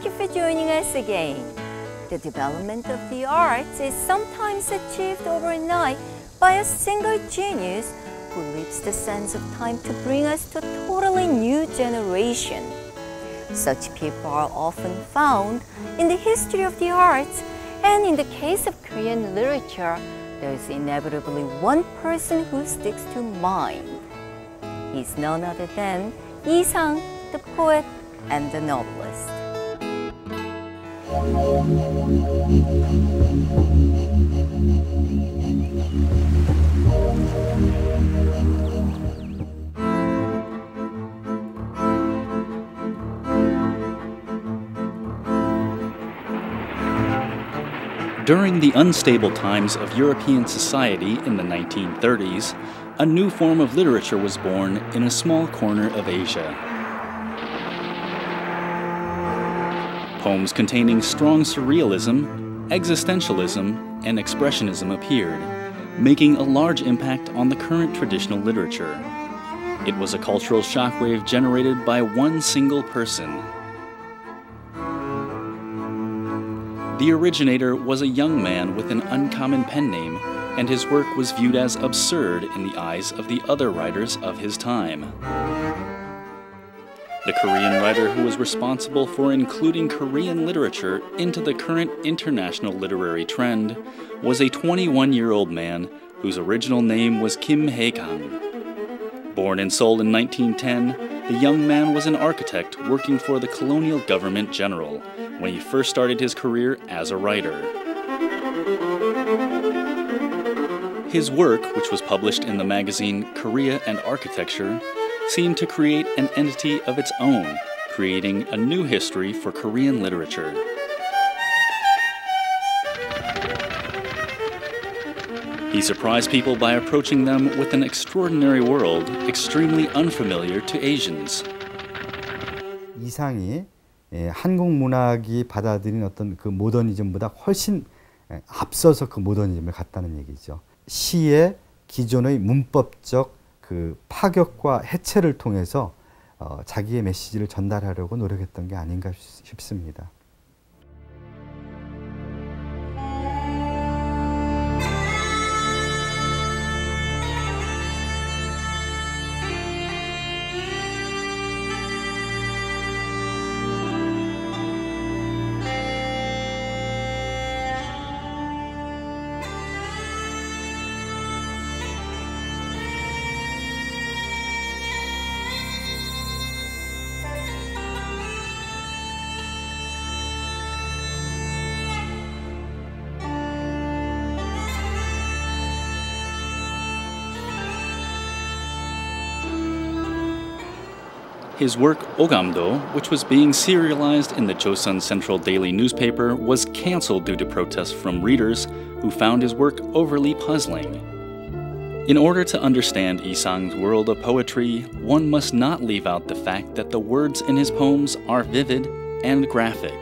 thank you for joining us again. The development of the arts is sometimes achieved overnight by a single genius who leaves the sense of time to bring us to a totally new generation. Such people are often found in the history of the arts, and in the case of Korean literature, there is inevitably one person who sticks to mind. He's none other than Lee Sang, the poet and the novelist. During the unstable times of European society in the 1930s, a new form of literature was born in a small corner of Asia. Poems containing strong surrealism, existentialism, and expressionism appeared, making a large impact on the current traditional literature. It was a cultural shockwave generated by one single person. The originator was a young man with an uncommon pen name, and his work was viewed as absurd in the eyes of the other writers of his time. The Korean writer who was responsible for including Korean literature into the current international literary trend was a 21-year-old man whose original name was Kim Hae-kang. Born in Seoul in 1910, the young man was an architect working for the colonial government general when he first started his career as a writer. His work, which was published in the magazine Korea and Architecture, seemed to create an entity of its own, creating a new history for Korean literature. He surprised people by approaching them with an extraordinary world extremely unfamiliar to Asians. 이상이 한국 문학이 받아들인 어떤 그 모더니즘보다 훨씬 앞서서 그 모더니즘을 갔다는 얘기죠. 시의 기존의 문법적 그 파격과 해체를 통해서 자기의 메시지를 전달하려고 노력했던 게 아닌가 싶습니다. His work, Ogamdo, which was being serialized in the Joseon Central Daily newspaper, was canceled due to protests from readers who found his work overly puzzling. In order to understand Isang's world of poetry, one must not leave out the fact that the words in his poems are vivid and graphic.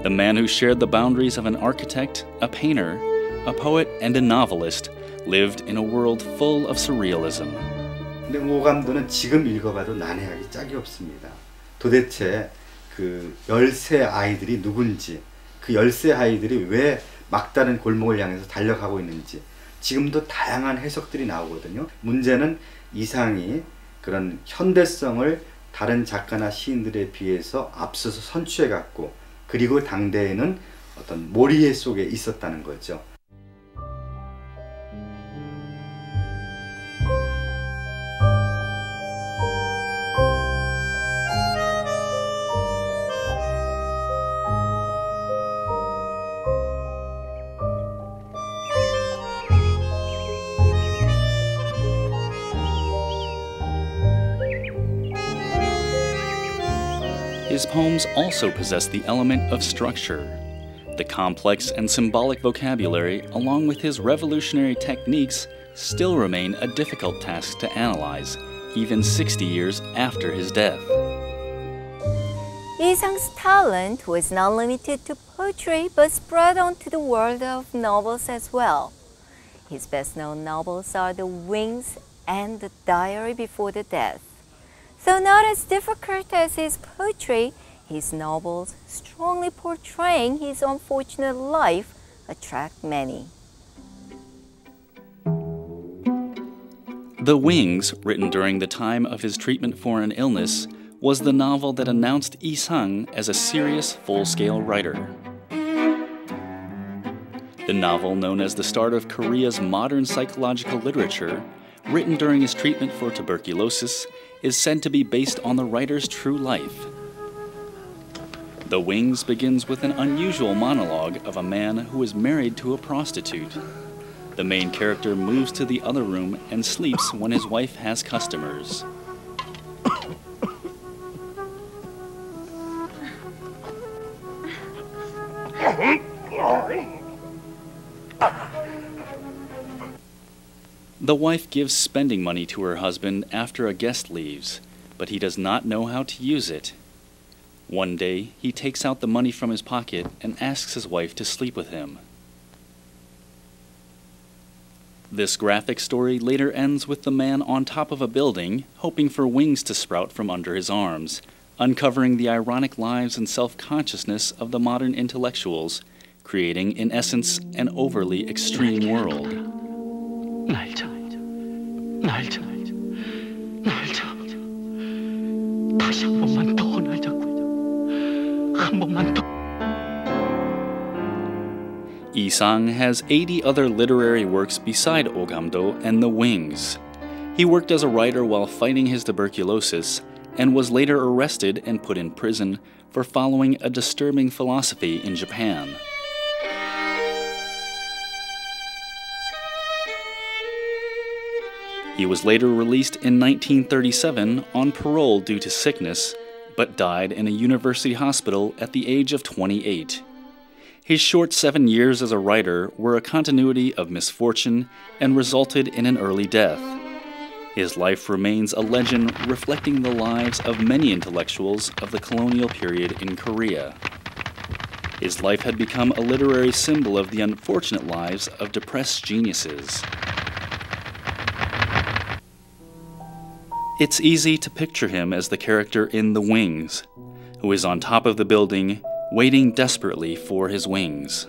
The man who shared the boundaries of an architect, a painter, a poet, and a novelist lived in a world full of surrealism. 근데 오감도는 지금 읽어봐도 난해하기 짝이 없습니다. 도대체 그 13 아이들이 누군지, 그 13 아이들이 왜 막다른 골목을 향해서 달려가고 있는지 지금도 다양한 해석들이 나오거든요. 문제는 이상이 그런 현대성을 다른 작가나 시인들에 비해서 앞서서 선취해갔고, 그리고 당대에는 어떤 몰이해 속에 있었다는 거죠. His poems also possess the element of structure. The complex and symbolic vocabulary, along with his revolutionary techniques, still remain a difficult task to analyze, even 60 years after his death. Isang's talent was not limited to poetry, but spread onto the world of novels as well. His best-known novels are The Wings and The Diary Before the Death. Though not as difficult as his poetry, His novels, strongly portraying his unfortunate life, attract many. The Wings, written during the time of his treatment for an illness, was the novel that announced Lee Sang as a serious, full-scale writer. The novel, known as the start of Korea's modern psychological literature, written during his treatment for tuberculosis, is said to be based on the writer's true life. The Wings begins with an unusual monologue of a man who is married to a prostitute. The main character moves to the other room and sleeps when his wife has customers. The wife gives spending money to her husband after a guest leaves, but he does not know how to use it. One day, he takes out the money from his pocket and asks his wife to sleep with him. This graphic story later ends with the man on top of a building, hoping for wings to sprout from under his arms, uncovering the ironic lives and self-consciousness of the modern intellectuals, creating, in essence, an overly extreme world. Lee Sang has 80 other literary works beside Ogamdo and The Wings. He worked as a writer while fighting his tuberculosis and was later arrested and put in prison for following a disturbing philosophy in Japan. He was later released in 1937 on parole due to sickness, but died in a university hospital at the age of 28. His short 7 years as a writer were a continuity of misfortune and resulted in an early death. His life remains a legend reflecting the lives of many intellectuals of the colonial period in Korea. His life had become a literary symbol of the unfortunate lives of depressed geniuses. It's easy to picture him as the character in The Wings, who is on top of the building, waiting desperately for his wings.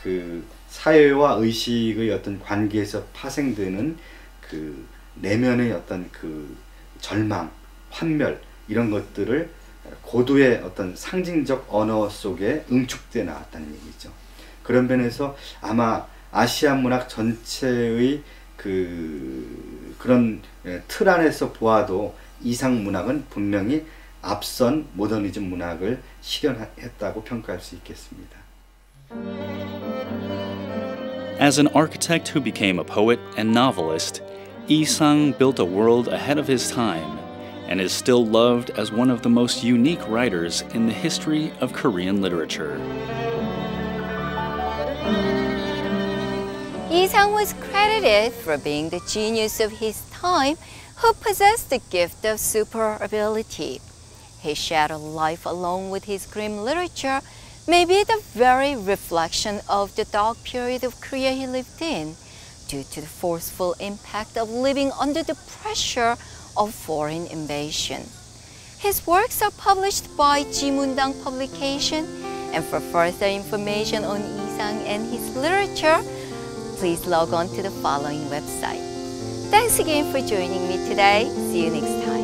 그 사회와 의식의 어떤 관계에서 파생되는 그 내면의 어떤 그 절망, 환멸 이런 것들을 고도의 어떤 상징적 언어 속에 응축돼 나왔다는 얘기죠. 그런 면에서 아마 아시아 문학 전체의 그런 틀 안에서 보아도 이상 문학은 분명히 앞선 모더니즘 문학을 실현했다고 평가할 수 있겠습니다. As an architect who became a poet and novelist, Lee Sang built a world ahead of his time and is still loved as one of the most unique writers in the history of Korean literature. Lee Sang was credited for being the genius of his time who possessed the gift of super ability. His shadow life along with his grim literature may be the very reflection of the dark period of Korea he lived in, due to the forceful impact of living under the pressure of foreign invasion. His works are published by Jimundang Publication, and for further information on Lee Sang and his literature, please log on to the following website. Thanks again for joining me today. See you next time.